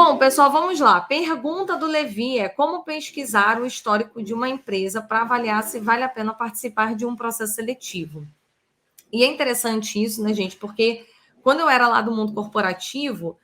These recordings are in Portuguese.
Bom, pessoal, vamos lá. Pergunta do Levi é como pesquisar o histórico de uma empresa para avaliar se vale a pena participar de um processo seletivo. E é interessante isso, né, gente? Porque quando eu era lá do mundo corporativo,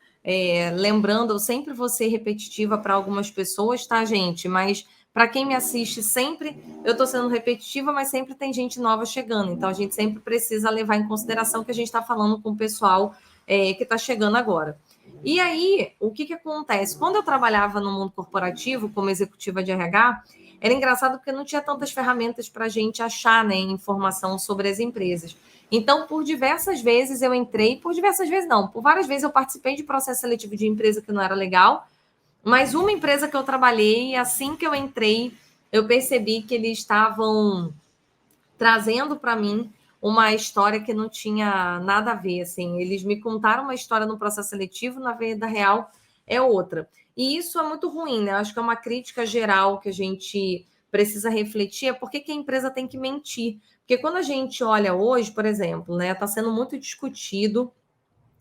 lembrando, eu sempre vou ser repetitiva para algumas pessoas, tá, gente? Mas para quem me assiste sempre, eu estou sendo repetitiva, mas sempre tem gente nova chegando. Então a gente sempre precisa levar em consideração que a gente está falando com o pessoal que está chegando agora. E aí, o que acontece? Quando eu trabalhava no mundo corporativo, como executiva de RH, era engraçado porque não tinha tantas ferramentas para a gente achar, né, informação sobre as empresas. Então, por diversas vezes eu entrei, por diversas vezes não, por várias vezes eu participei de processo seletivo de empresa que não era legal, mas uma empresa que eu trabalhei, assim que eu entrei, eu percebi que eles estavam trazendo para mim uma história que não tinha nada a ver, assim. Eles me contaram uma história no processo seletivo, na vida real é outra. E isso é muito ruim, né? Acho que é uma crítica geral que a gente precisa refletir, é por que a empresa tem que mentir. Porque quando a gente olha hoje, por exemplo, né, está sendo muito discutido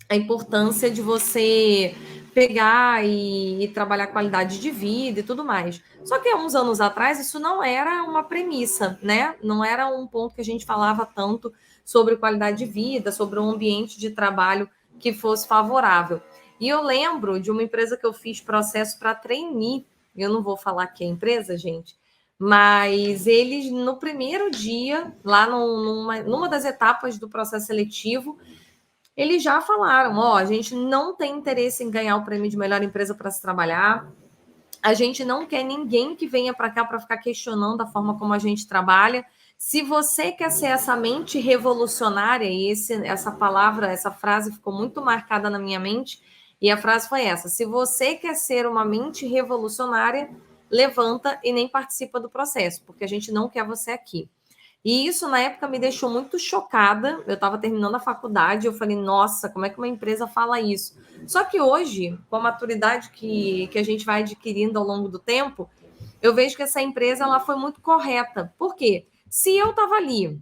a importância de você pegar e trabalhar qualidade de vida e tudo mais. Só que há uns anos atrás isso não era uma premissa, né? Não era um ponto que a gente falava tanto sobre qualidade de vida, sobre um ambiente de trabalho que fosse favorável. E eu lembro de uma empresa que eu fiz processo para trainee, eu não vou falar que é empresa, gente, mas eles, no primeiro dia, lá numa das etapas do processo seletivo, eles já falaram, ó, a gente não tem interesse em ganhar o prêmio de melhor empresa para se trabalhar. A gente não quer ninguém que venha para cá para ficar questionando a forma como a gente trabalha. Se você quer ser essa mente revolucionária, e essa palavra, essa frase ficou muito marcada na minha mente, e a frase foi essa: se você quer ser uma mente revolucionária, levanta e nem participa do processo, porque a gente não quer você aqui. E isso, na época, me deixou muito chocada. Eu estava terminando a faculdade, eu falei, nossa, como é que uma empresa fala isso? Só que hoje, com a maturidade que a gente vai adquirindo ao longo do tempo, eu vejo que essa empresa ela foi muito correta. Por quê? Se eu estava ali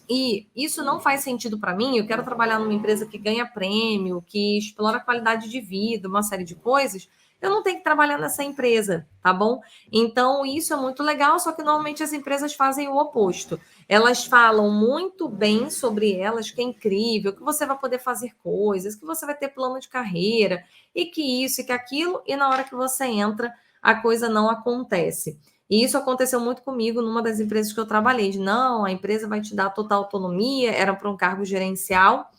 e isso não faz sentido para mim, eu quero trabalhar numa empresa que ganha prêmio, que explora a qualidade de vida, uma série de coisas, eu não tenho que trabalhar nessa empresa, tá bom? Então, isso é muito legal, só que normalmente as empresas fazem o oposto. Elas falam muito bem sobre elas, que é incrível, que você vai poder fazer coisas, que você vai ter plano de carreira, e que isso e que aquilo, e na hora que você entra, a coisa não acontece. E isso aconteceu muito comigo numa das empresas que eu trabalhei. Não, a empresa vai te dar total autonomia, era para um cargo gerencial,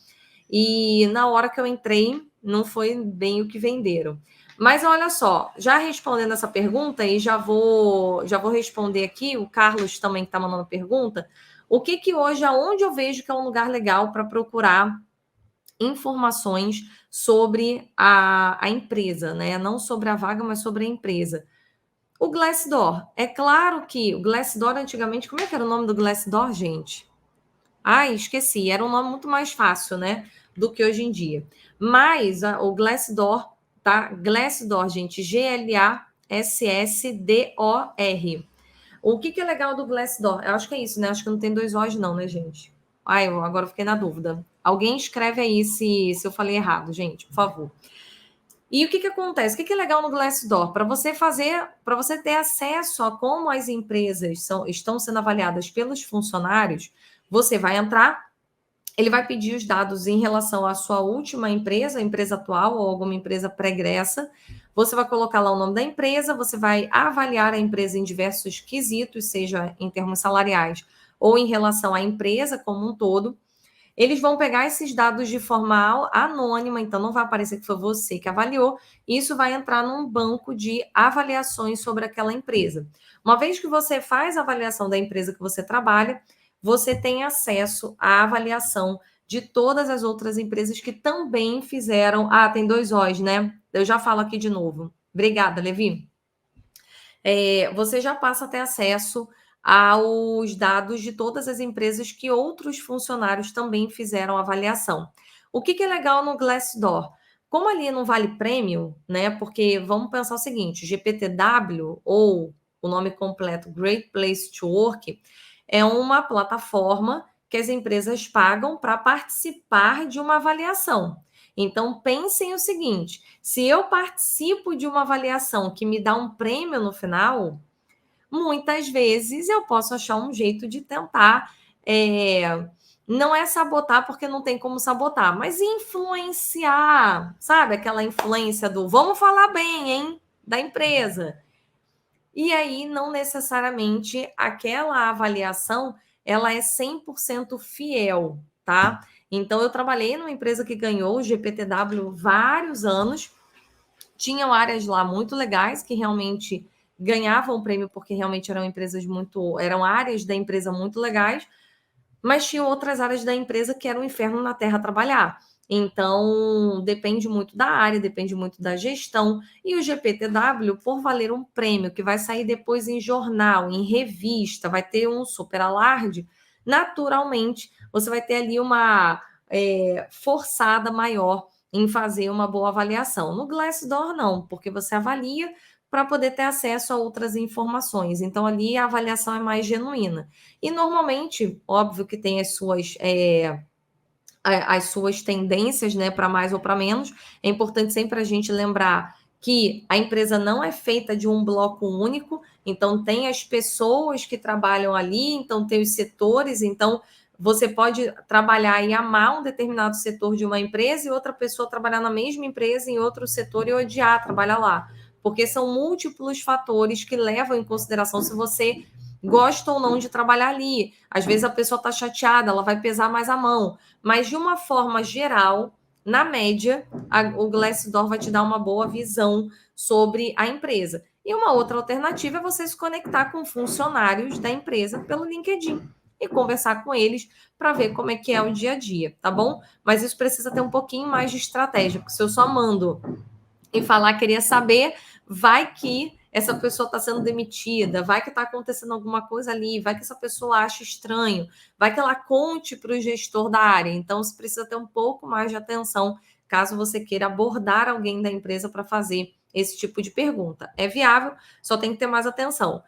e na hora que eu entrei, não foi bem o que venderam. Mas olha só, já respondendo essa pergunta, e já vou responder aqui, o Carlos também está mandando pergunta, o que hoje, aonde eu vejo que é um lugar legal para procurar informações sobre a empresa, né? Não sobre a vaga, mas sobre a empresa. O Glassdoor. É claro que o Glassdoor, antigamente, como é que era o nome do Glassdoor, gente? Ai, esqueci. Era um nome muito mais fácil, né? Do que hoje em dia. Mas o Glassdoor, tá? Glassdoor, gente. Glassdor. O que é legal do Glassdoor? Eu acho que é isso, né? Acho que não tem dois O's, não, né, gente? Ai, eu agora fiquei na dúvida. Alguém escreve aí se eu falei errado, gente, por favor. E o que acontece? O que é legal no Glassdoor? Para você ter acesso a como as empresas estão sendo avaliadas pelos funcionários, você vai entrar, ele vai pedir os dados em relação à sua última empresa, a empresa atual ou alguma empresa pregressa. Você vai colocar lá o nome da empresa, você vai avaliar a empresa em diversos quesitos, seja em termos salariais ou em relação à empresa como um todo. Eles vão pegar esses dados de forma anônima, então não vai aparecer que foi você que avaliou, e isso vai entrar num banco de avaliações sobre aquela empresa. Uma vez que você faz a avaliação da empresa que você trabalha, você tem acesso à avaliação de todas as outras empresas que também fizeram. Ah, tem dois O's, né? Eu já falo aqui de novo. Obrigada, Levi. Você já passa a ter acesso aos dados de todas as empresas que outros funcionários também fizeram avaliação. O que é legal no Glassdoor? Como ali não vale prêmio, né? Porque vamos pensar o seguinte: GPTW, ou o nome completo Great Place to Work, é uma plataforma que as empresas pagam para participar de uma avaliação. Então, pensem o seguinte: se eu participo de uma avaliação que me dá um prêmio no final, muitas vezes eu posso achar um jeito de tentar. Não é sabotar, porque não tem como sabotar, mas influenciar, sabe? Aquela influência do vamos falar bem, hein? Da empresa. E aí, não necessariamente aquela avaliação ela é 100% fiel, tá? Então, eu trabalhei numa empresa que ganhou o GPTW vários anos, tinham áreas lá muito legais que realmente ganhavam o prêmio porque realmente eram áreas da empresa muito legais, mas tinha outras áreas da empresa que era um inferno na terra trabalhar. Então, depende muito da área, depende muito da gestão. E o GPTW, por valer um prêmio que vai sair depois em jornal, em revista, vai ter um super alarde, naturalmente você vai ter ali uma forçada maior em fazer uma boa avaliação. No Glassdoor, não, porque você avalia para poder ter acesso a outras informações. Então, ali a avaliação é mais genuína. E normalmente, óbvio que tem as suas tendências, né, para mais ou para menos. É importante sempre a gente lembrar que a empresa não é feita de um bloco único, então tem as pessoas que trabalham ali, então tem os setores, então você pode trabalhar e amar um determinado setor de uma empresa e outra pessoa trabalhar na mesma empresa em outro setor e odiar trabalhar lá, porque são múltiplos fatores que levam em consideração se você gosta ou não de trabalhar ali. Às vezes a pessoa está chateada, ela vai pesar mais a mão, mas de uma forma geral, na média, o Glassdoor vai te dar uma boa visão sobre a empresa. E uma outra alternativa é você se conectar com funcionários da empresa pelo LinkedIn e conversar com eles para ver como é que é o dia a dia, tá bom? Mas isso precisa ter um pouquinho mais de estratégia, porque se eu só mando e falar, queria saber, vai que essa pessoa está sendo demitida, vai que está acontecendo alguma coisa ali, vai que essa pessoa acha estranho, vai que ela conte para o gestor da área. Então, você precisa ter um pouco mais de atenção caso você queira abordar alguém da empresa para fazer esse tipo de pergunta. É viável, só tem que ter mais atenção.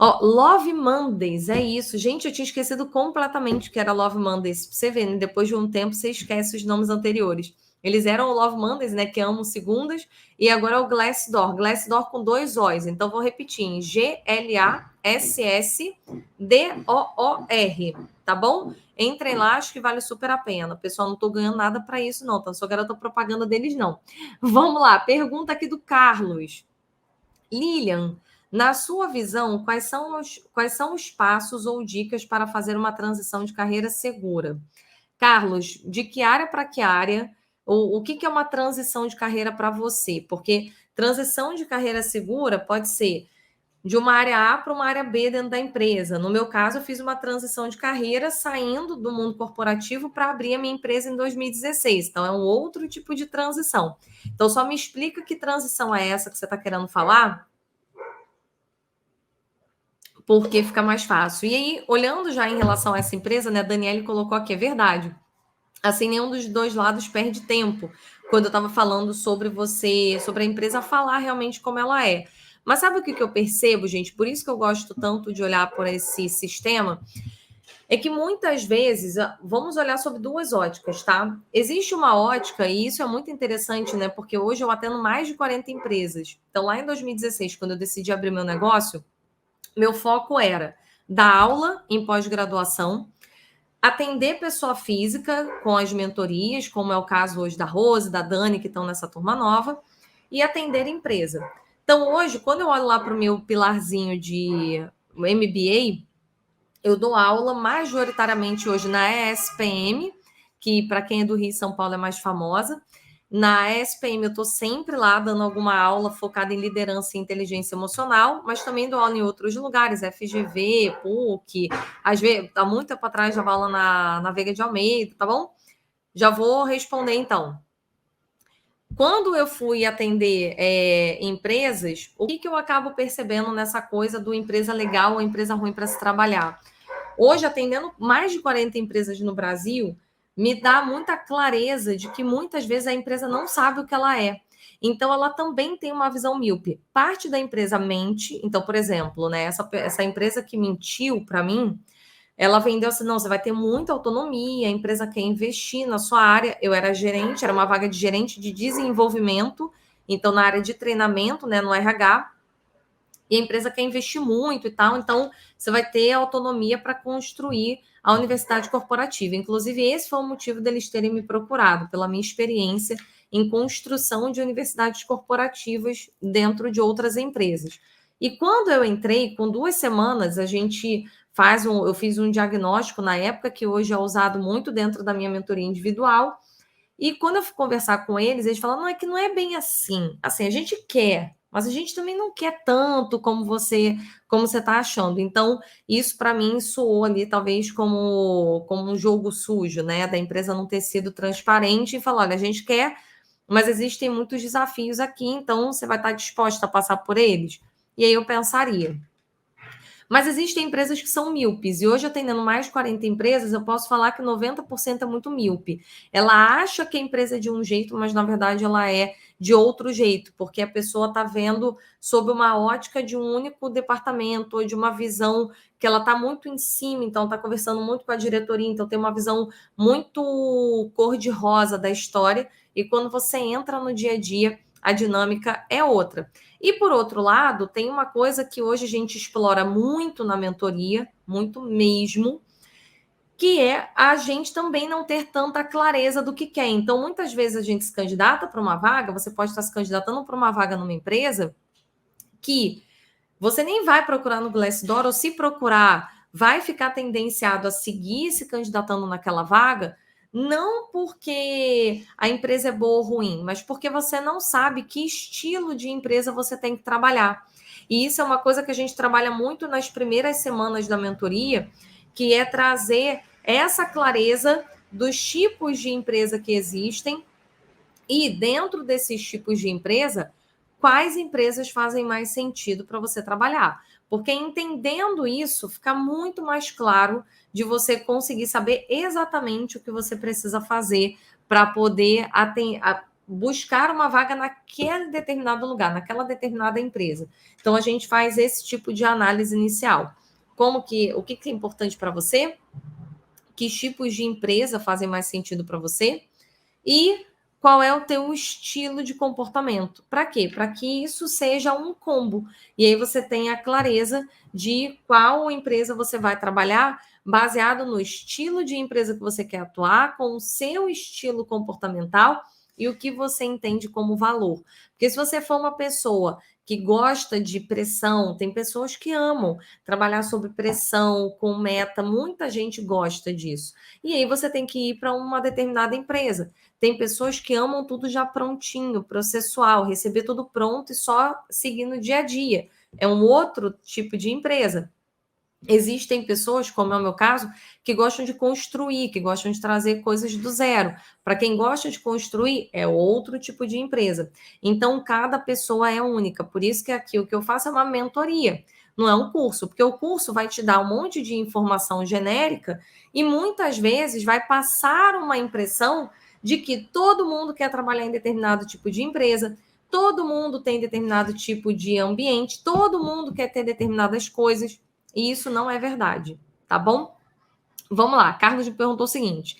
Love Mondays, é isso. Gente, eu tinha esquecido completamente que era Love Mondays. Você vê, né? Depois de um tempo, você esquece os nomes anteriores. Eles eram o Love Mondays, né? Que amo segundas. E agora é o Glassdoor. Glassdoor com 2 O's. Então, vou repetir. Glassdoor. Tá bom? Entrem lá, acho que vale super a pena. Pessoal, não tô ganhando nada para isso, não. Tá? Não sou garota propaganda deles, não. Vamos lá. Pergunta aqui do Carlos. Lilian, na sua visão, quais são os passos ou dicas para fazer uma transição de carreira segura? Carlos, de que área para que área? O que é uma transição de carreira para você? Porque transição de carreira segura pode ser de uma área A para uma área B dentro da empresa. No meu caso, eu fiz uma transição de carreira saindo do mundo corporativo para abrir a minha empresa em 2016. Então, é um outro tipo de transição. Então, só me explica que transição é essa que você está querendo falar, porque fica mais fácil. E aí, olhando já em relação a essa empresa, né, a Daniele colocou aqui, é verdade. Assim, nenhum dos dois lados perde tempo. Quando eu estava falando sobre sobre a empresa falar realmente como ela é. Mas sabe o que eu percebo, gente? Por isso que eu gosto tanto de olhar por esse sistema, é que muitas vezes, vamos olhar sobre duas óticas, tá? Existe uma ótica, e isso é muito interessante, né? Porque hoje eu atendo mais de 40 empresas. Então, lá em 2016, quando eu decidi abrir meu negócio, meu foco era dar aula em pós-graduação, atender pessoa física com as mentorias, como é o caso hoje da Rose, da Dani, que estão nessa turma nova, e atender empresa. Então, hoje, quando eu olho lá para o meu pilarzinho de MBA, eu dou aula majoritariamente hoje na ESPM, que para quem é do Rio e São Paulo é mais famosa. Na ESPM eu estou sempre lá dando alguma aula focada em liderança e inteligência emocional, mas também dou aula em outros lugares, FGV, PUC, às vezes, há muito tempo atrás dava aula na Veiga de Almeida, tá bom? Já vou responder então. Quando eu fui atender empresas, o que eu acabo percebendo nessa coisa do empresa legal ou empresa ruim para se trabalhar? Hoje, atendendo mais de 40 empresas no Brasil, me dá muita clareza de que muitas vezes a empresa não sabe o que ela é. Então, ela também tem uma visão míope. Parte da empresa mente. Então, por exemplo, né, essa empresa que mentiu para mim, ela vendeu assim, não, você vai ter muita autonomia, a empresa quer investir na sua área. Eu era gerente, era uma vaga de gerente de desenvolvimento, então na área de treinamento, né, no RH, e a empresa quer investir muito e tal, então você vai ter autonomia para construir a universidade corporativa. Inclusive, esse foi o motivo deles terem me procurado, pela minha experiência em construção de universidades corporativas dentro de outras empresas. E quando eu entrei, com 2 semanas, eu fiz um diagnóstico na época, que hoje é usado muito dentro da minha mentoria individual, e quando eu fui conversar com eles falaram, não, é que não é bem assim. Assim, a gente quer, mas a gente também não quer tanto como você está achando. Então, isso para mim soou ali talvez como um jogo sujo, né? Da empresa não ter sido transparente e falar, olha, a gente quer, mas existem muitos desafios aqui, então você vai estar disposta a passar por eles? E aí eu pensaria. Mas existem empresas que são míopes, e hoje, atendendo mais de 40 empresas, eu posso falar que 90% é muito míope. Ela acha que a empresa é de um jeito, mas na verdade ela é de outro jeito, porque a pessoa está vendo sob uma ótica de um único departamento, ou de uma visão que ela está muito em cima, então está conversando muito com a diretoria, então tem uma visão muito cor-de-rosa da história, e quando você entra no dia a dia, a dinâmica é outra. E, por outro lado, tem uma coisa que hoje a gente explora muito na mentoria, muito mesmo, que é a gente também não ter tanta clareza do que quer. Então, muitas vezes a gente se candidata para uma vaga, você pode estar se candidatando para uma vaga numa empresa que você nem vai procurar no Glassdoor, ou se procurar, vai ficar tendenciado a seguir se candidatando naquela vaga, não porque a empresa é boa ou ruim, mas porque você não sabe que estilo de empresa você tem que trabalhar. E isso é uma coisa que a gente trabalha muito nas primeiras semanas da mentoria, que é trazer essa clareza dos tipos de empresa que existem e, dentro desses tipos de empresa, quais empresas fazem mais sentido para você trabalhar. Porque entendendo isso, fica muito mais claro de você conseguir saber exatamente o que você precisa fazer para poder buscar uma vaga naquele determinado lugar, naquela determinada empresa. Então, a gente faz esse tipo de análise inicial. O que é importante para você? Que tipos de empresa fazem mais sentido para você? E qual é o teu estilo de comportamento. Para quê? Para que isso seja um combo. E aí você tenha a clareza de qual empresa você vai trabalhar, baseado no estilo de empresa que você quer atuar, com o seu estilo comportamental e o que você entende como valor. Porque se você for uma pessoa que gosta de pressão, tem pessoas que amam trabalhar sob pressão, com meta, muita gente gosta disso. E aí você tem que ir para uma determinada empresa. Tem pessoas que amam tudo já prontinho, processual, receber tudo pronto e só seguir no dia a dia. É um outro tipo de empresa. Existem pessoas, como é o meu caso, que gostam de construir, que gostam de trazer coisas do zero. Para quem gosta de construir, é outro tipo de empresa. Então, cada pessoa é única. Por isso que aqui o que eu faço é uma mentoria, não é um curso, porque o curso vai te dar um monte de informação genérica e muitas vezes vai passar uma impressão de que todo mundo quer trabalhar em determinado tipo de empresa, todo mundo tem determinado tipo de ambiente, todo mundo quer ter determinadas coisas. E isso não é verdade, tá bom? Vamos lá, Carlos me perguntou o seguinte: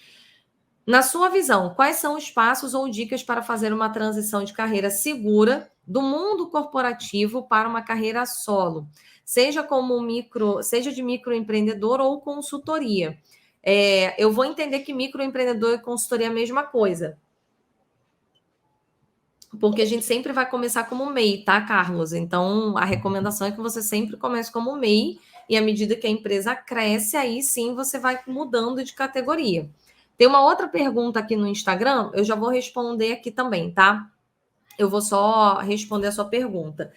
na sua visão, quais são os passos ou dicas para fazer uma transição de carreira segura do mundo corporativo para uma carreira solo, seja de microempreendedor ou consultoria? Eu vou entender que microempreendedor e consultoria é a mesma coisa, porque a gente sempre vai começar como MEI, tá, Carlos? Então, a recomendação é que você sempre comece como MEI, e à medida que a empresa cresce, aí sim você vai mudando de categoria. Tem uma outra pergunta aqui no Instagram, eu já vou responder aqui também, tá? Eu vou só responder a sua pergunta.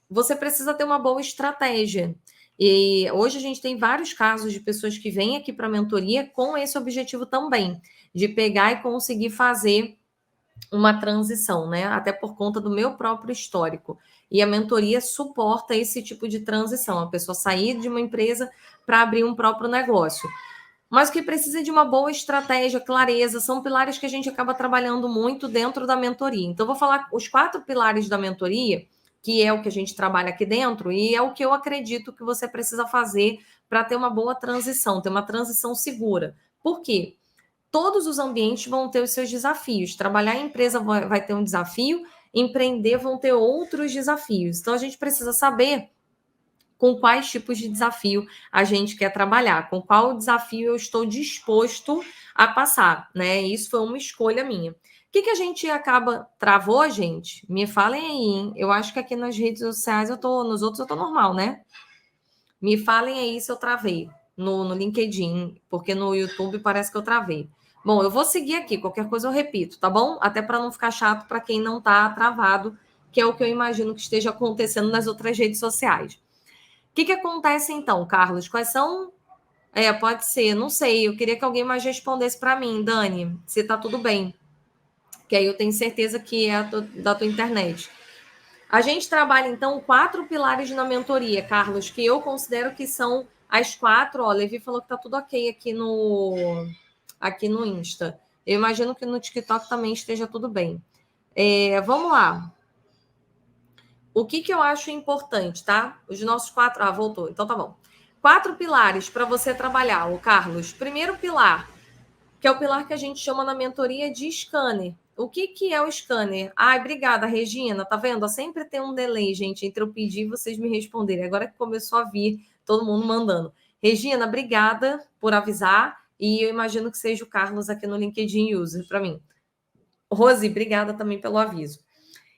Você precisa ter uma boa estratégia. E hoje a gente tem vários casos de pessoas que vêm aqui para a mentoria com esse objetivo também, de pegar e conseguir fazer uma transição, né? Até por conta do meu próprio histórico. E a mentoria suporta esse tipo de transição, a pessoa sair de uma empresa para abrir um próprio negócio. Mas o que precisa de uma boa estratégia, clareza, são pilares que a gente acaba trabalhando muito dentro da mentoria. Então, eu vou falar os 4 pilares da mentoria que é o que a gente trabalha aqui dentro, e é o que eu acredito que você precisa fazer para ter uma boa transição, ter uma transição segura. Por quê? Todos os ambientes vão ter os seus desafios. Trabalhar em empresa vai ter um desafio, empreender vão ter outros desafios. Então, a gente precisa saber com quais tipos de desafio a gente quer trabalhar, com qual desafio eu estou disposto a passar, né? Isso foi uma escolha minha. O que a gente acaba... Travou, gente? Me falem aí, hein? Eu acho que aqui nas redes sociais nos outros eu tô normal, né? Me falem aí se eu travei no LinkedIn, porque no YouTube parece que eu travei. Bom, eu vou seguir aqui, qualquer coisa eu repito, tá bom? Até para não ficar chato para quem não tá travado, que é o que eu imagino que esteja acontecendo nas outras redes sociais. O que acontece então, Carlos? Quais são... pode ser, não sei. Eu queria que alguém mais respondesse para mim, Dani, se tá tudo bem. Que aí eu tenho certeza que é da tua internet. A gente trabalha, então, 4 pilares na mentoria, Carlos, que eu considero que são as 4. Ó, Levi falou que tá tudo ok aqui no Insta. Eu imagino que no TikTok também esteja tudo bem. Vamos lá. O que eu acho importante, tá? Os nossos 4... Ah, voltou. Então tá bom. 4 pilares para você trabalhar, o Carlos. Primeiro pilar, que é o pilar que a gente chama na mentoria de scanner. O que é o scanner? Ai, obrigada, Regina. Tá vendo? Sempre tem um delay, gente, entre eu pedir e vocês me responderem. Agora que começou a vir todo mundo mandando. Regina, obrigada por avisar. E eu imagino que seja o Carlos aqui no LinkedIn User para mim. Rose, obrigada também pelo aviso.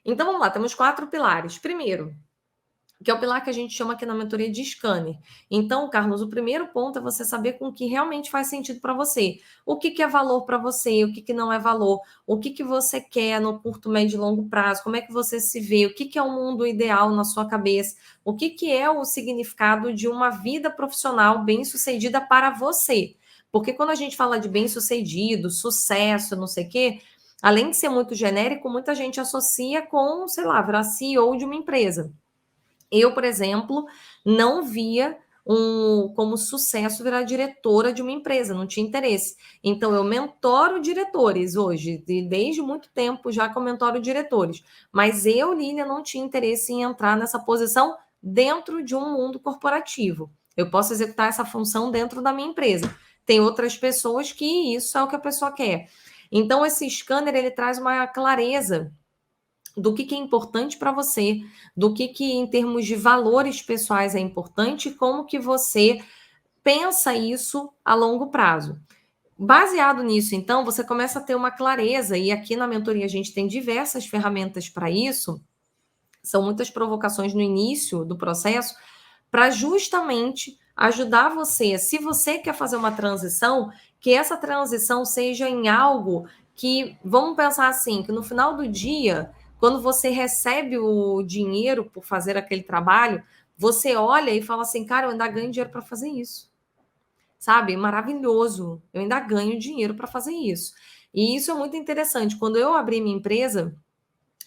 Então, vamos lá, temos 4 pilares. Primeiro, que é o pilar que a gente chama aqui na mentoria de scanner. Então, Carlos, o primeiro ponto é você saber com o que realmente faz sentido para você. O que é valor para você, o que não é valor, o que você quer no curto, médio e longo prazo, como é que você se vê, o que é o mundo ideal na sua cabeça, o que é o significado de uma vida profissional bem-sucedida para você. Porque quando a gente fala de bem-sucedido, sucesso, não sei o quê, além de ser muito genérico, muita gente associa com, sei lá, virar CEO de uma empresa. Eu, por exemplo, não via como sucesso virar diretora de uma empresa, não tinha interesse. Então, eu mentoro diretores hoje, desde muito tempo já que eu mentoro diretores. Mas eu, Lília, não tinha interesse em entrar nessa posição dentro de um mundo corporativo. Eu posso executar essa função dentro da minha empresa. Tem outras pessoas que isso é o que a pessoa quer. Então, esse scanner, ele traz uma clareza do que é importante para você, do que em termos de valores pessoais é importante e como que você pensa isso a longo prazo. Baseado nisso, então, você começa a ter uma clareza, e aqui na mentoria a gente tem diversas ferramentas para isso, são muitas provocações no início do processo, para justamente ajudar você, se você quer fazer uma transição, que essa transição seja em algo que, vamos pensar assim, que no final do dia, quando você recebe o dinheiro por fazer aquele trabalho, você olha e fala assim, cara, eu ainda ganho dinheiro para fazer isso. Sabe? Maravilhoso. Eu ainda ganho dinheiro para fazer isso. E isso é muito interessante. Quando eu abri minha empresa,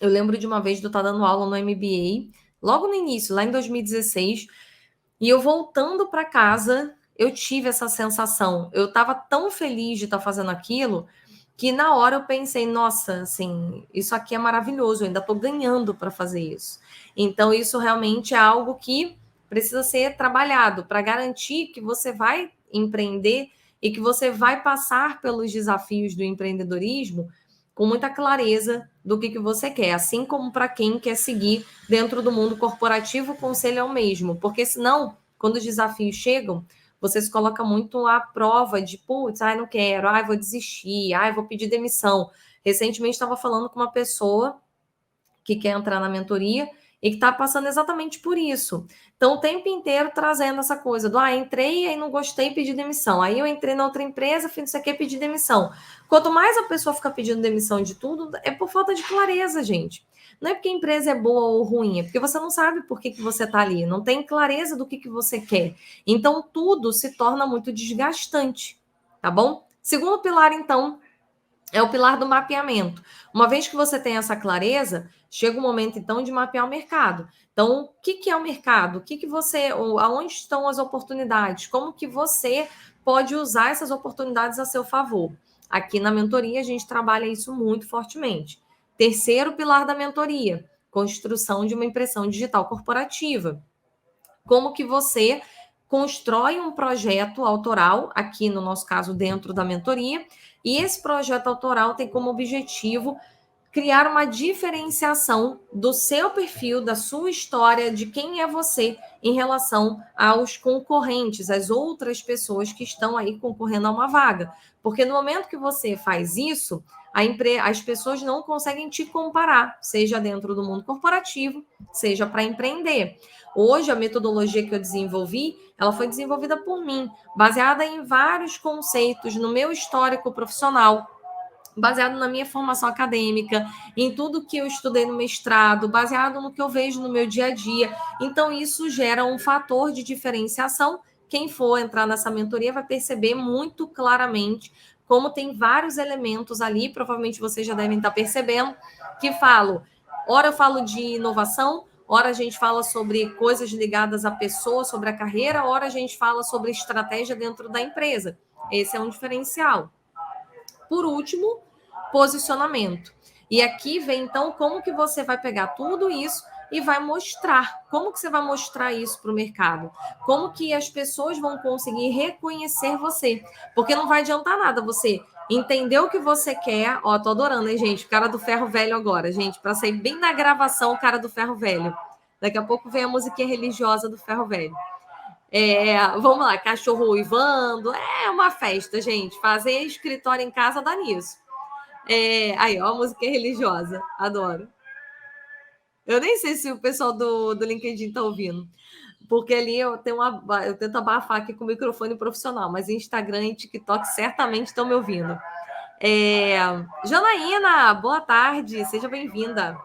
eu lembro de uma vez de eu estar dando aula no MBA, logo no início, lá em 2016, e eu voltando para casa, eu tive essa sensação. Eu estava tão feliz de estar fazendo aquilo que na hora eu pensei, nossa, assim, isso aqui é maravilhoso, eu ainda estou ganhando para fazer isso. Então, isso realmente é algo que precisa ser trabalhado para garantir que você vai empreender e que você vai passar pelos desafios do empreendedorismo com muita clareza do que você quer, assim como para quem quer seguir dentro do mundo corporativo, o conselho é o mesmo, porque senão, quando os desafios chegam, você se coloca muito à prova de, putz, não quero, vou desistir, vou pedir demissão. Recentemente estava falando com uma pessoa que quer entrar na mentoria e que está passando exatamente por isso. Então, o tempo inteiro trazendo essa coisa do, entrei, aí não gostei, pedi demissão. Aí eu entrei na outra empresa, fiz isso aqui, pedi demissão. Quanto mais a pessoa fica pedindo demissão de tudo, é por falta de clareza, gente. Não é porque a empresa é boa ou ruim, é porque você não sabe por que você está ali, não tem clareza do que você quer. Então, tudo se torna muito desgastante, tá bom? Segundo pilar, então, é o pilar do mapeamento. Uma vez que você tem essa clareza, chega o momento, então, de mapear o mercado. Então, o que é o mercado? Aonde estão as oportunidades? Como que você pode usar essas oportunidades a seu favor? Aqui na mentoria, a gente trabalha isso muito fortemente. Terceiro pilar da mentoria, construção de uma impressão digital corporativa. Como que você constrói um projeto autoral, aqui no nosso caso, dentro da mentoria, e esse projeto autoral tem como objetivo criar uma diferenciação do seu perfil, da sua história, de quem é você em relação aos concorrentes, às outras pessoas que estão aí concorrendo a uma vaga. Porque no momento que você faz isso, as pessoas não conseguem te comparar, seja dentro do mundo corporativo, seja para empreender. Hoje, a metodologia que eu desenvolvi, ela foi desenvolvida por mim, baseada em vários conceitos no meu histórico profissional, baseado na minha formação acadêmica, em tudo que eu estudei no mestrado, baseado no que eu vejo no meu dia a dia. Então, isso gera um fator de diferenciação. Quem for entrar nessa mentoria vai perceber muito claramente como tem vários elementos ali, provavelmente vocês já devem estar percebendo, que falo, ora eu falo de inovação, ora a gente fala sobre coisas ligadas à pessoa, sobre a carreira, ora a gente fala sobre estratégia dentro da empresa. Esse é um diferencial. Por último, posicionamento. E aqui vem, então, como que você vai pegar tudo isso e vai mostrar. Como que você vai mostrar isso para o mercado? Como que as pessoas vão conseguir reconhecer você? Porque não vai adiantar nada você entender o que você quer. Ó, tô adorando, hein, gente? O cara do ferro velho agora, gente, para sair bem na gravação, o cara do ferro velho. Daqui a pouco vem a musiquinha religiosa do ferro velho. Vamos lá, cachorro uivando, é uma festa, gente. Fazer escritório em casa dá nisso. Aí, ó, a música religiosa, adoro. Eu nem sei se o pessoal do LinkedIn tá ouvindo, porque ali eu tento abafar aqui com o microfone profissional, mas Instagram e TikTok certamente estão me ouvindo. Janaína, boa tarde, seja bem-vinda.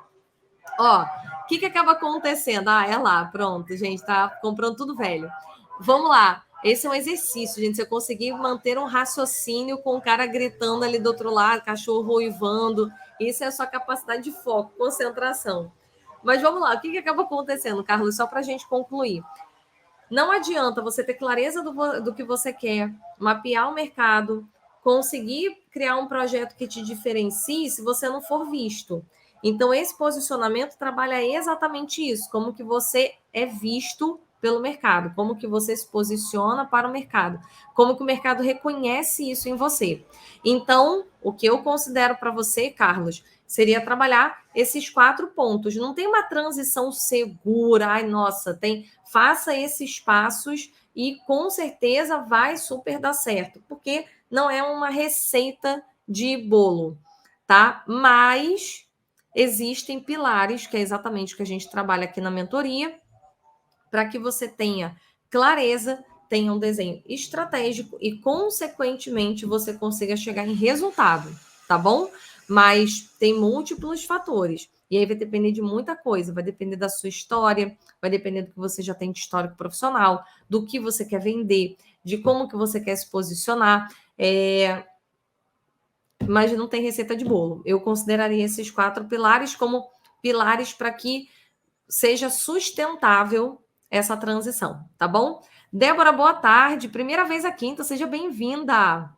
Ó, o que acaba acontecendo? É lá, pronto, gente, tá comprando tudo velho. Vamos lá. Esse é um exercício, gente. Você conseguir manter um raciocínio com o cara gritando ali do outro lado, cachorro uivando. Isso é a sua capacidade de foco, concentração. Mas vamos lá. O que acaba acontecendo, Carlos? Só para a gente concluir. Não adianta você ter clareza do que você quer, mapear o mercado, conseguir criar um projeto que te diferencie se você não for visto. Então, esse posicionamento trabalha exatamente isso, como que você é visto pelo mercado, como que você se posiciona para o mercado, como que o mercado reconhece isso em você. Então, o que eu considero para você, Carlos, seria trabalhar esses 4 pontos. Não tem uma transição segura, ai, nossa, faça esses passos e com certeza vai super dar certo, porque não é uma receita de bolo, tá? Mas existem pilares, que é exatamente o que a gente trabalha aqui na mentoria, para que você tenha clareza, tenha um desenho estratégico e, consequentemente, você consiga chegar em resultado, tá bom? Mas tem múltiplos fatores. E aí vai depender de muita coisa, vai depender da sua história, vai depender do que você já tem de histórico profissional, do que você quer vender, de como que você quer se posicionar. Mas não tem receita de bolo. Eu consideraria esses 4 pilares como pilares para que seja sustentável essa transição, tá bom? Débora, boa tarde. Primeira vez aqui, então seja bem-vinda.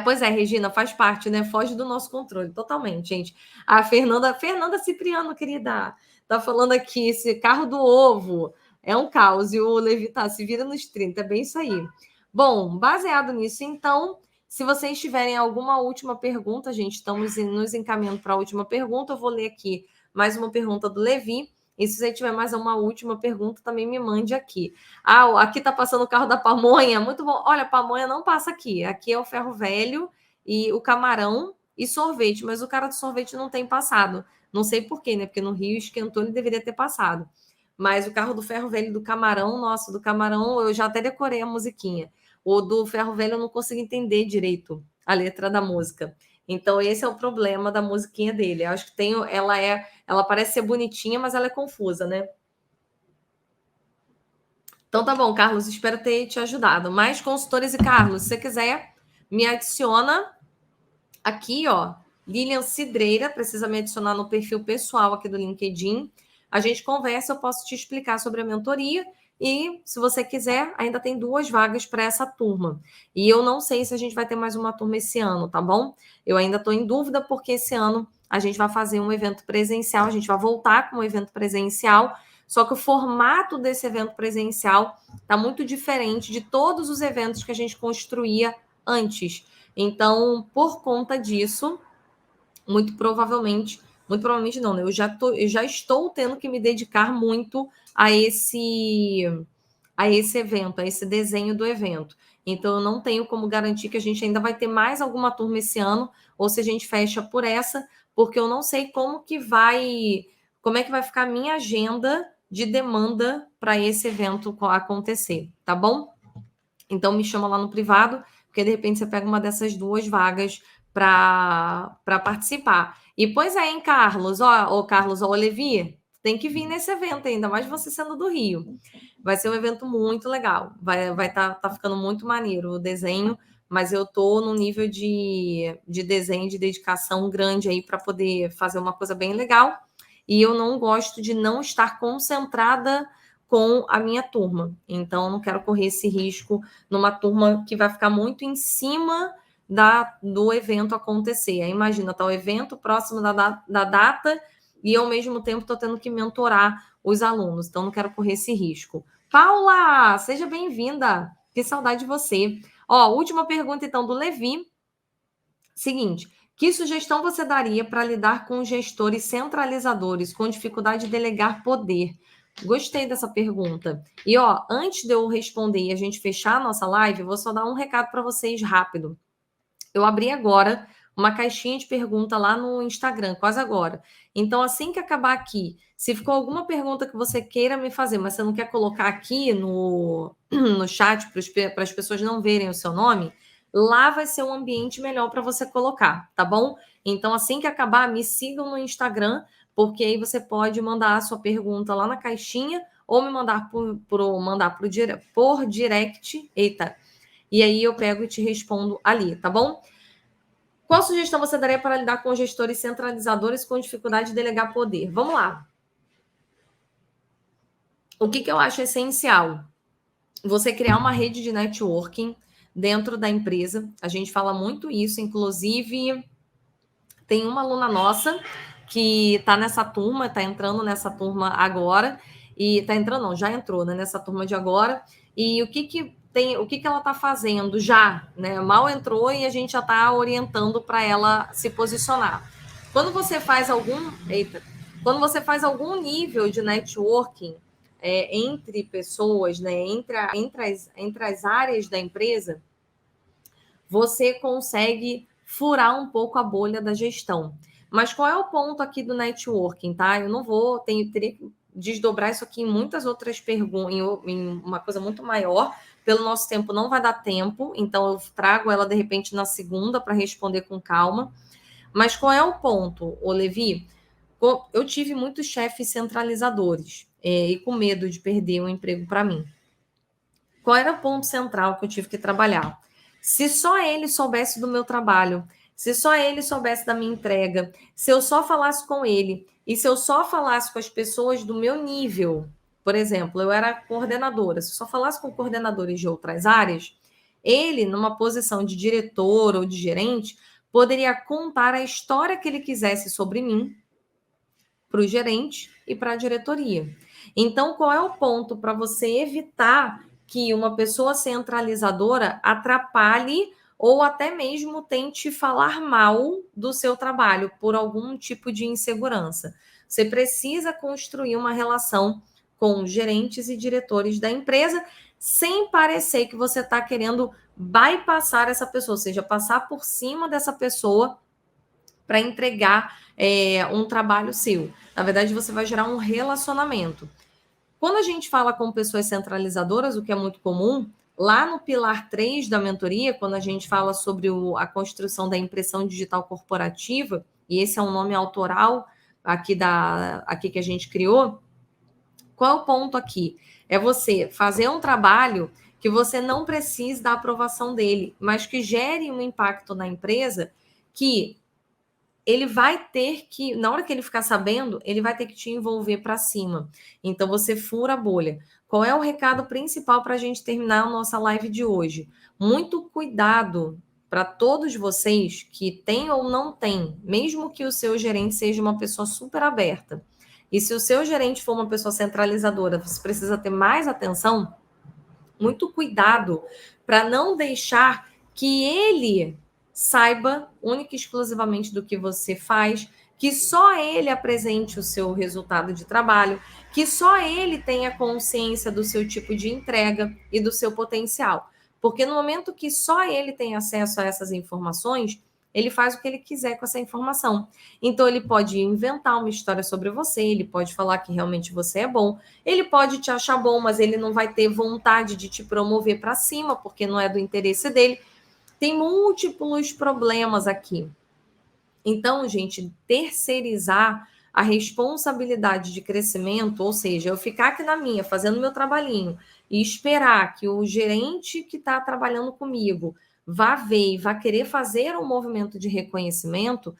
Pois é, Regina, faz parte, né? Foge do nosso controle, totalmente, gente. A Fernanda Cipriano, querida, tá falando aqui, esse carro do ovo é um caos, e o Levi tá, se vira nos 30, é bem isso aí. Bom, baseado nisso, então, se vocês tiverem alguma última pergunta, gente, estamos nos encaminhando para a última pergunta, eu vou ler aqui mais uma pergunta do Levi, e se você tiver mais uma última pergunta, também me mande aqui. Aqui tá passando o carro da pamonha, muito bom. Olha, a pamonha não passa aqui. Aqui é o ferro velho e o camarão e sorvete, mas o cara do sorvete não tem passado. Não sei por quê, né? Porque no Rio esquentou, ele deveria ter passado. Mas o carro do ferro velho do camarão, nossa, do camarão, eu já até decorei a musiquinha. O do ferro velho eu não consigo entender direito a letra da música. Então, esse é o problema da musiquinha dele. Eu acho que ela parece ser bonitinha, mas ela é confusa, né? Então tá bom, Carlos, espero ter te ajudado. Mais consultores e Carlos, se você quiser, me adiciona aqui, ó. Lilian Cidreira, precisa me adicionar no perfil pessoal aqui do LinkedIn. A gente conversa, eu posso te explicar sobre a mentoria. E, se você quiser, ainda tem 2 vagas para essa turma. E eu não sei se a gente vai ter mais uma turma esse ano, tá bom? Eu ainda estou em dúvida, porque esse ano a gente vai fazer um evento presencial, a gente vai voltar com um evento presencial, só que o formato desse evento presencial está muito diferente de todos os eventos que a gente construía antes. Então, por conta disso, muito provavelmente não, né? Eu já estou tendo que me dedicar muito a esse evento, a esse desenho do evento. Então, eu não tenho como garantir que a gente ainda vai ter mais alguma turma esse ano, ou se a gente fecha por essa, porque eu não sei como é que vai ficar a minha agenda de demanda para esse evento acontecer, tá bom? Então, me chama lá no privado, porque de repente você pega uma dessas duas vagas para participar. E pois é, hein, Carlos? Carlos, Levi, tem que vir nesse evento ainda, mais você sendo do Rio. Vai ser um evento muito legal. Vai tá ficando muito maneiro o desenho, mas eu tô num nível de desenho, de dedicação grande aí para poder fazer uma coisa bem legal. E eu não gosto de não estar concentrada com a minha turma. Então, eu não quero correr esse risco numa turma que vai ficar muito em cima do evento acontecer. Aí, imagina, tá o evento próximo da data e, ao mesmo tempo, estou tendo que mentorar os alunos. Então, não quero correr esse risco. Paula, seja bem-vinda. Que saudade de você. Última pergunta, então, do Levi. Seguinte, que sugestão você daria para lidar com gestores centralizadores com dificuldade de delegar poder? Gostei dessa pergunta. E, antes de eu responder e a gente fechar a nossa live, eu vou só dar um recado para vocês rápido. Eu abri agora uma caixinha de pergunta lá no Instagram, quase agora. Então, assim que acabar aqui, se ficou alguma pergunta que você queira me fazer, mas você não quer colocar aqui no chat para as pessoas não verem o seu nome, lá vai ser um ambiente melhor para você colocar, tá bom? Então, assim que acabar, me sigam no Instagram, porque aí você pode mandar a sua pergunta lá na caixinha ou me mandar por direct. Eita! E aí eu pego e te respondo ali, tá bom? Qual sugestão você daria para lidar com gestores centralizadores com dificuldade de delegar poder? Vamos lá. O que eu acho essencial? Você criar uma rede de networking dentro da empresa. A gente fala muito isso, inclusive tem uma aluna nossa que está nessa turma, está entrando nessa turma agora, e está entrando, não, já entrou, né, nessa turma de agora. E o que ela está fazendo já, né? Mal entrou e a gente já está orientando para ela se posicionar. Quando você faz algum nível de networking entre pessoas, né, entre as áreas da empresa, você consegue furar um pouco a bolha da gestão. Mas qual é o ponto aqui do networking, tá? Eu não vou, teria que desdobrar isso aqui em muitas outras perguntas, em uma coisa muito maior. Pelo nosso tempo, não vai dar tempo, então eu trago ela de repente na segunda para responder com calma. Mas qual é o ponto, Levi? Eu tive muitos chefes centralizadores e com medo de perder um emprego para mim. Qual era o ponto central que eu tive que trabalhar? Se só ele soubesse do meu trabalho, se só ele soubesse da minha entrega, se eu só falasse com ele e se eu só falasse com as pessoas do meu nível, por exemplo, eu era coordenadora, se eu só falasse com coordenadores de outras áreas, ele, numa posição de diretor ou de gerente, poderia contar a história que ele quisesse sobre mim para o gerente e para a diretoria. Então, qual é o ponto para você evitar que uma pessoa centralizadora atrapalhe ou até mesmo tente falar mal do seu trabalho por algum tipo de insegurança? Você precisa construir uma relação com gerentes e diretores da empresa sem parecer que você está querendo bypassar essa pessoa, ou seja, passar por cima dessa pessoa para entregar um trabalho seu. Na verdade, você vai gerar um relacionamento. Quando a gente fala com pessoas centralizadoras, o que é muito comum, lá no pilar 3 da mentoria, quando a gente fala sobre a construção da impressão digital corporativa, e esse é um nome autoral aqui que a gente criou, qual é o ponto aqui? É você fazer um trabalho que você não precise da aprovação dele, mas que gere um impacto na empresa que ele vai ter que, na hora que ele ficar sabendo, ele vai ter que te envolver para cima. Então, você fura a bolha. Qual é o recado principal para a gente terminar a nossa live de hoje? Muito cuidado para todos vocês que tem ou não tem, mesmo que o seu gerente seja uma pessoa super aberta, e se o seu gerente for uma pessoa centralizadora, você precisa ter mais atenção, muito cuidado para não deixar que ele saiba única e exclusivamente do que você faz, que só ele apresente o seu resultado de trabalho, que só ele tenha consciência do seu tipo de entrega e do seu potencial. Porque no momento que só ele tem acesso a essas informações, ele faz o que ele quiser com essa informação. Então, ele pode inventar uma história sobre você, ele pode falar que realmente você é bom, ele pode te achar bom, mas ele não vai ter vontade de te promover para cima, porque não é do interesse dele. Tem múltiplos problemas aqui. Então, gente, terceirizar a responsabilidade de crescimento, ou seja, eu ficar aqui na minha, fazendo meu trabalhinho, e esperar que o gerente que está trabalhando comigo vá ver e vá querer fazer um movimento de reconhecimento,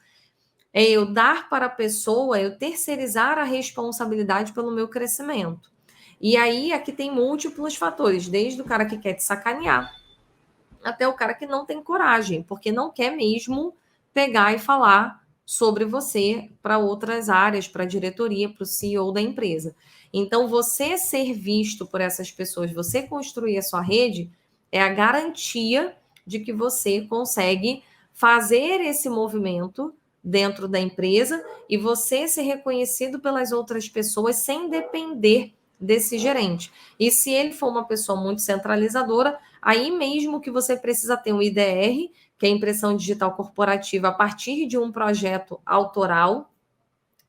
é eu dar para a pessoa, eu terceirizar a responsabilidade pelo meu crescimento. E aí, aqui tem múltiplos fatores, desde o cara que quer te sacanear, até o cara que não tem coragem, porque não quer mesmo pegar e falar sobre você para outras áreas, para a diretoria, para o CEO da empresa. Então, você ser visto por essas pessoas, você construir a sua rede, é a garantia de que você consegue fazer esse movimento dentro da empresa e você ser reconhecido pelas outras pessoas sem depender desse gerente. E se ele for uma pessoa muito centralizadora, aí mesmo que você precisa ter um IDR, que é a impressão digital corporativa, a partir de um projeto autoral,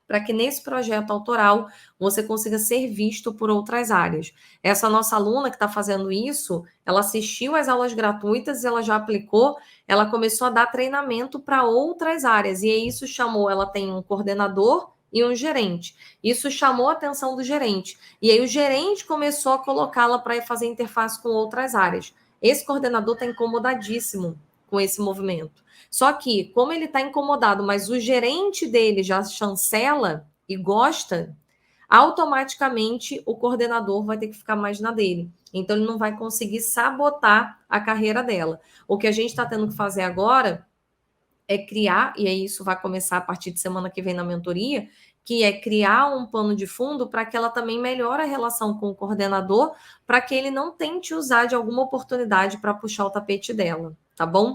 para que nesse projeto autoral você consiga ser visto por outras áreas. Essa nossa aluna que está fazendo isso, ela assistiu às aulas gratuitas, ela já aplicou, ela começou a dar treinamento para outras áreas, e isso chamou, ela tem um coordenador e um gerente. Isso chamou a atenção do gerente. E aí o gerente começou a colocá-la para fazer interface com outras áreas. Esse coordenador está incomodadíssimo com esse movimento. Só que, como ele está incomodado, mas o gerente dele já chancela e gosta, automaticamente o coordenador vai ter que ficar mais na dele. Então, ele não vai conseguir sabotar a carreira dela. O que a gente está tendo que fazer agora é criar, e aí isso vai começar a partir de semana que vem na mentoria, que é criar um pano de fundo para que ela também melhore a relação com o coordenador, para que ele não tente usar de alguma oportunidade para puxar o tapete dela, tá bom?